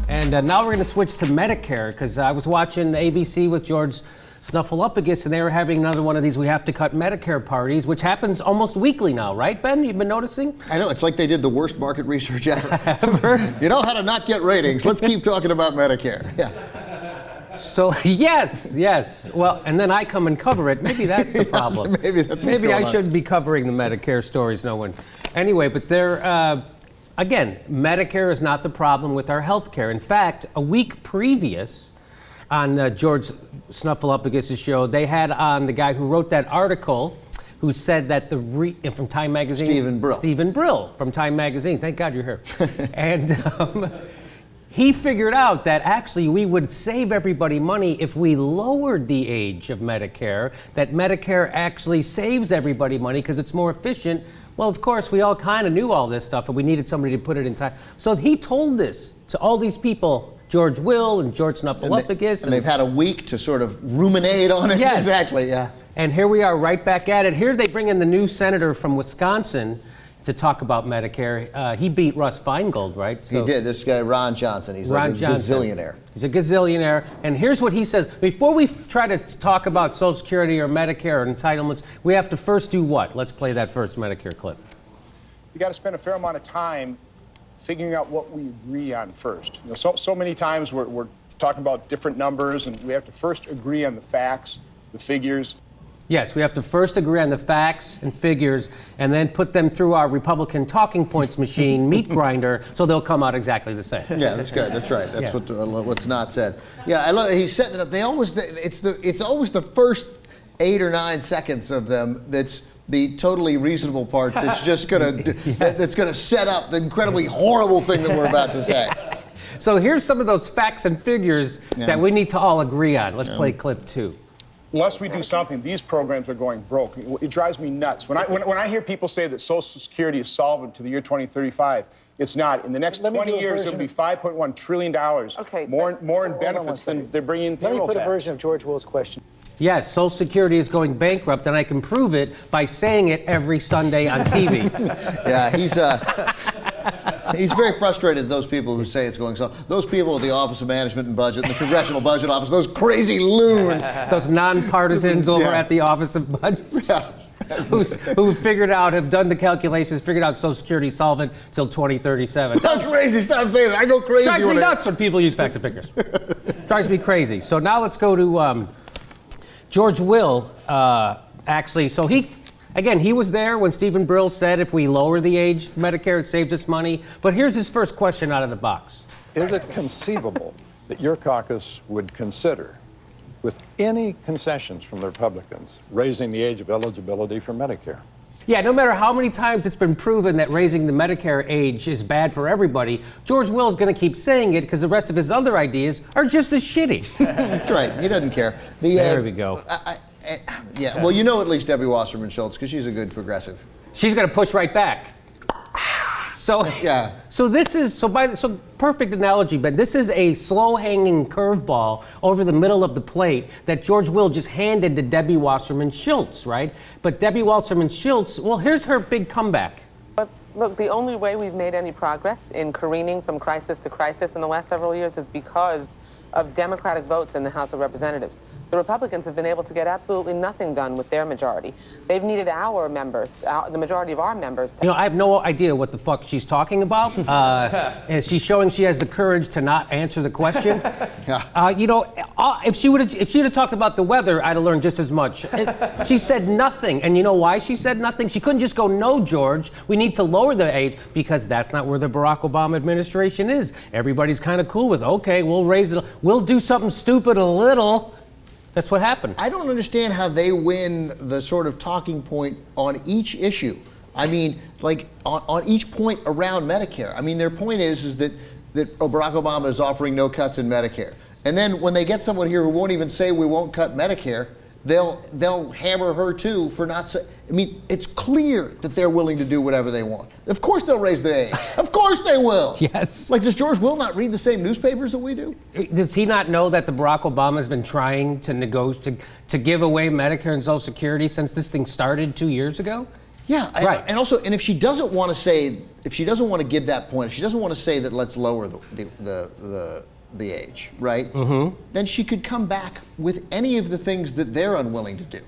And now we're going to switch to Medicare, because I was watching ABC with George Snuffleupagus, and they were having another one of these we have to cut Medicare parties, which happens almost weekly now, right, Ben? You've been noticing? I know. It's like they did the worst market research ever. You know how to not get ratings. Let's keep talking about Medicare. Yeah. So, yes. Well, and then I come and cover it. Maybe that's the problem. Maybe I shouldn't be covering the Medicare stories. No one. Anyway, but they're... Again, Medicare is not the problem with our health care. In fact, a week previous on George Snuffleupagus' show, they had on the guy who wrote that article who said that from Time Magazine. Stephen Brill from Time Magazine. Thank God you're here. And he figured out that actually we would save everybody money if we lowered the age of Medicare, that Medicare actually saves everybody money because it's more efficient. Well, of course, we all kind of knew all this stuff, and we needed somebody to put it in time. So he told this to all these people, George Will and George Snuffleupagus. And they've had a week to sort of ruminate on it. Yes. Exactly, yeah. And here we are right back at it. Here they bring in the new senator from Wisconsin to talk about Medicare. He beat Russ Feingold, right? So, he did. This guy, Ron Johnson. He's like a gazillionaire. He's a gazillionaire. And here's what he says. Before we try to talk about Social Security or Medicare or entitlements, we have to first do what? Let's play that first Medicare clip. You got to spend a fair amount of time figuring out what we agree on first. You know, so many times we're talking about different numbers, and we have to first agree on the facts, the figures. Yes, we have to first agree on the facts and figures and then put them through our Republican talking points machine, meat grinder, so they'll come out exactly the same. Yeah, that's good. That's right. That's what's not said. Yeah, I love. He's setting it up. It's always the first 8 or 9 seconds of them that's the totally reasonable part that's just that's gonna set up the incredibly horrible thing that we're about to say. So here's some of those facts and figures that we need to all agree on. Let's play clip 2. Unless we do something, these programs are going broke. It drives me nuts. When I hear people say that Social Security is solvent to the year 2035, it's not. In the next 20 years, it'll be $5.1 trillion more in benefits than they're bringing in payroll tax. Let me put a version of George Will's question. Yes, Social Security is going bankrupt, and I can prove it by saying it every Sunday on TV. Yeah, he's very frustrated at those people who say it's going so. Those people at the Office of Management and Budget and the Congressional Budget Office, those crazy loons. Those nonpartisans over at the Office of Budget. Yeah. who have done the calculations, figured out Social Security solvent till 2037. That's crazy. Stop saying it. I go crazy. It drives me nuts when people use facts and figures. Drives me crazy. So now let's go to George Will. Actually, so he was there when Stephen Brill said if we lower the age of Medicare, it saves us money. But here's his first question out of the box. Is it conceivable that your caucus would consider, with any concessions from the Republicans, raising the age of eligibility for Medicare? Yeah, no matter how many times it's been proven that raising the Medicare age is bad for everybody, George Will is going to keep saying it because the rest of his other ideas are just as shitty. That's right. He doesn't care. There we go. Yeah, well, you know at least Debbie Wasserman Schultz because she's a good progressive. She's going to push right back. So yeah. So perfect analogy, but this is a slow-hanging curveball over the middle of the plate that George Will just handed to Debbie Wasserman Schultz, right? But Debbie Wasserman Schultz, well, here's her big comeback. But look, the only way we've made any progress in careening from crisis to crisis in the last several years is because of Democratic votes in the House of Representatives. The Republicans have been able to get absolutely nothing done with their majority. They've needed our members, the majority of our members. I have no idea what the fuck she's talking about. And she's showing she has the courage to not answer the question. If she would have talked about the weather, I'd have learned just as much. She said nothing, and you know why she said nothing? She couldn't just go, no, George, we need to lower the age, because that's not where the Barack Obama administration is. Everybody's kind of cool with, okay, we'll raise it. We'll do something stupid a little. That's what happened. I don't understand how they win the sort of talking point on each issue. I mean, like on each point around Medicare. I mean, their point is that Barack Obama is offering no cuts in Medicare. And then when they get someone here who won't even say we won't cut Medicare, they'll hammer her too for not saying. I mean, it's clear that they're willing to do whatever they want. Of course they'll raise the age. Of course they will. Yes. Like, does George Will not read the same newspapers that we do? Does he not know that the Barack Obama has been trying to negotiate to give away Medicare and Social Security since this thing started 2 years ago? Yeah, Right. and also, and if she doesn't want to say, if she doesn't want to give that point, if she doesn't want to say that let's lower the age, right? Then she could come back with any of the things that they're unwilling to do.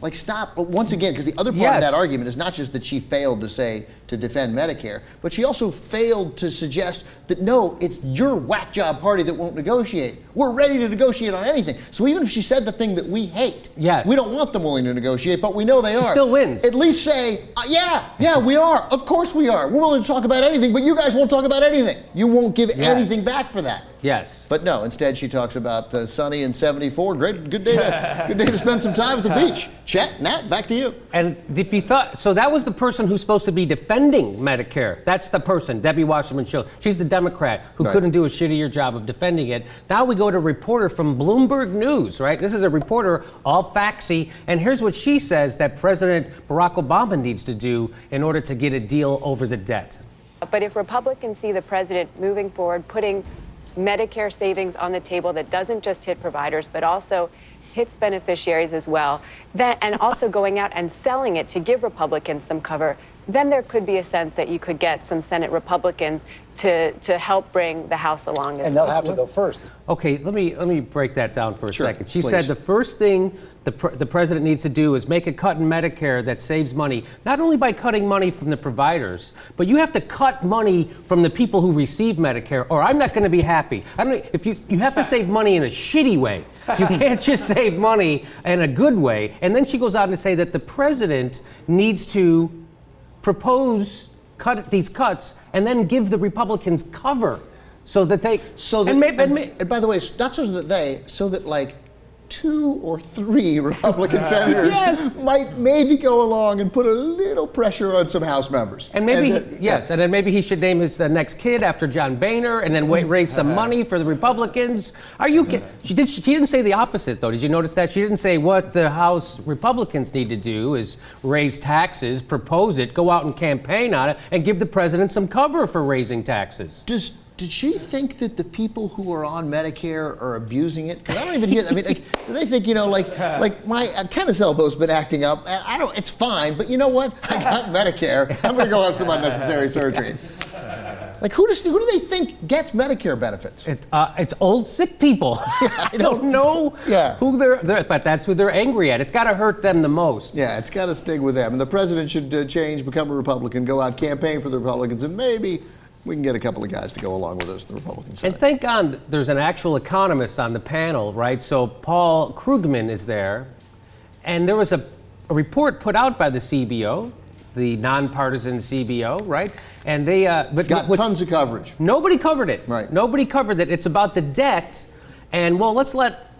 Like stop, but once again, because the other part of that argument is not just that she failed to defend Medicare, but she also failed to suggest that no, it's your whack job party that won't negotiate. We're ready to negotiate on anything. So even if she said the thing that we hate, we don't want them willing to negotiate, but we know they are. She still wins. At least say, yeah, we are. Of course we are. We're willing to talk about anything, but you guys won't talk about anything. You won't give anything back for that. Yes. But no, instead she talks about sunny and 74. Good day to spend some time at the beach. Chet, Nat, back to you. And if you thought, so that was the person who's supposed to be defending Medicare. That's the person, Debbie Wasserman Schultz. She's the Democrat who couldn't do a shittier job of defending it. Now we go to a reporter from Bloomberg News, right? This is a reporter, all faxy, and here's what she says that President Barack Obama needs to do in order to get a deal over the debt. But if Republicans see the president moving forward, putting Medicare savings on the table that doesn't just hit providers, but also hits beneficiaries as well, and also going out and selling it to give Republicans some cover, then there could be a sense that you could get some Senate Republicans to help bring the House along as well. And they'll have to go first. Okay, let me break that down for a second. She please. said the first thing the president needs to do is make a cut in Medicare that saves money, not only by cutting money from the providers, but you have to cut money from the people who receive Medicare, or I'm not going to be happy. I don't know, if you have to save money in a shitty way. You can't just save money in a good way. And then she goes on to say that the president needs to propose these cuts and then give the Republicans cover so that they and by the way, not so that they, so that like 2 or 3 Republican senators might maybe go along and put a little pressure on some House members. And maybe, and then maybe he should name his next kid after John Boehner and then raise some money for the Republicans. Are you kidding? She didn't say the opposite, though. Did you notice that? She didn't say what the House Republicans need to do is raise taxes, propose it, go out and campaign on it, and give the president some cover for raising taxes. Did she think that the people who are on Medicare are abusing it? Because I don't even hear. I mean, like, do they think, like my tennis elbow's been acting up? I don't. It's fine, but you know what? I got Medicare. I'm going to go have some unnecessary surgeries. Like, who do they think gets Medicare benefits? It's old sick people. I don't know who they're, but that's who they're angry at. It's got to hurt them the most. Yeah, it's got to sting with them. And the president should become a Republican, go out, campaign for the Republicans, and maybe we can get a couple of guys to go along with us, the Republican side. And thank God there's an actual economist on the panel, right? So Paul Krugman is there. And there was a report put out by the CBO, the nonpartisan CBO, right? And they got tons of coverage. Nobody covered it. Right. Nobody covered it. It's about the debt. And well, let's let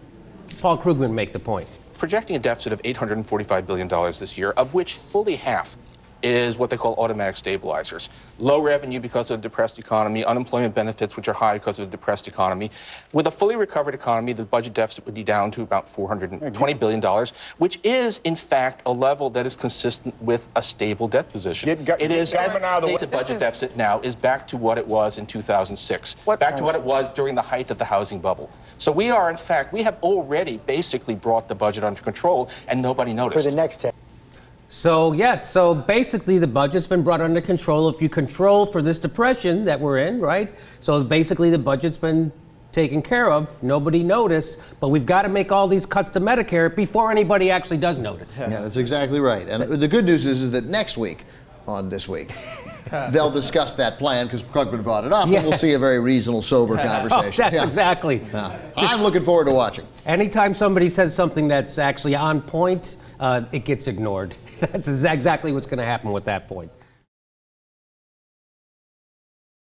Paul Krugman make the point. Projecting a deficit of $845 billion this year, of which fully half is what they call automatic stabilizers. Low revenue because of a depressed economy, unemployment benefits which are high because of a depressed economy. With a fully recovered economy, the budget deficit would be down to about $420 billion, which is, in fact, a level that is consistent with a stable debt position. It is, the budget deficit now is back to what it was in 2006, back to what it was during the height of the housing bubble. So we are, in fact, we have already basically brought the budget under control, and nobody noticed. For the next 10. So, yes, so basically the budget's been brought under control. If you control for this depression that we're in, right? So basically the budget's been taken care of. Nobody noticed, but we've got to make all these cuts to Medicare before anybody actually does notice. Yeah, that's exactly right. And the good news is that next week, on This Week, they'll discuss that plan because Krugman brought it up, and we'll see a very reasonable, sober conversation. That's exactly. I'm looking forward to watching. Anytime somebody says something that's actually on point, it gets ignored. That's exactly what's going to happen with that point.